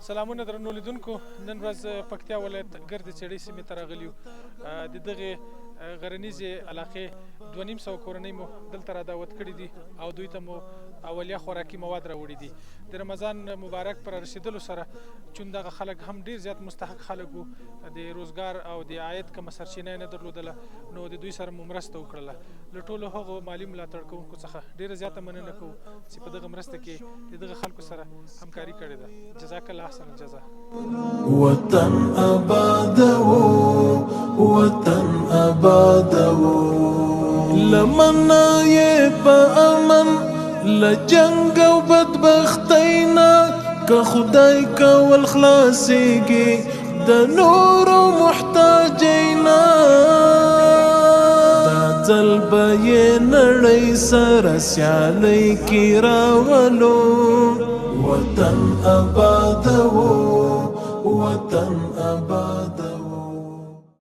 سلامونه درنو لیدونکو، نن ورځ پکتیا ولایت ګرد چړې سیمې ته راغلي یو. د دغې غرنیزې علاقې 2500 کورنۍ مو دلته را دعوت کړي دي او دوی ته مو اولیه خوراکي مواد راوړي دي. د رمضان مبارک پر رسیدلو سره چون دغه خلک هم ډیر زیات مستحق خلک وو، د روزګار او د عاید کومه سرچینه نه درلودله، نو د دوی سره مو مرسته وکړله. له ټولو هغو مالي ملاتړ کوونکو څخه ډیره زیاته مننه کوو چې په دغه مرسته کې د دغه خلکو سره همکاري کړې ده. جزاک الله احسن الجزا. وطن آبادو، وطن آبادو، لمنا یې په امن لجنګ او بدبختینا که خدای کول خلاصېږي د نورو محتاجینا. دا ځل به یې نړۍ سره سیالۍ کې راولو. وطن آبادو، وطن آباد.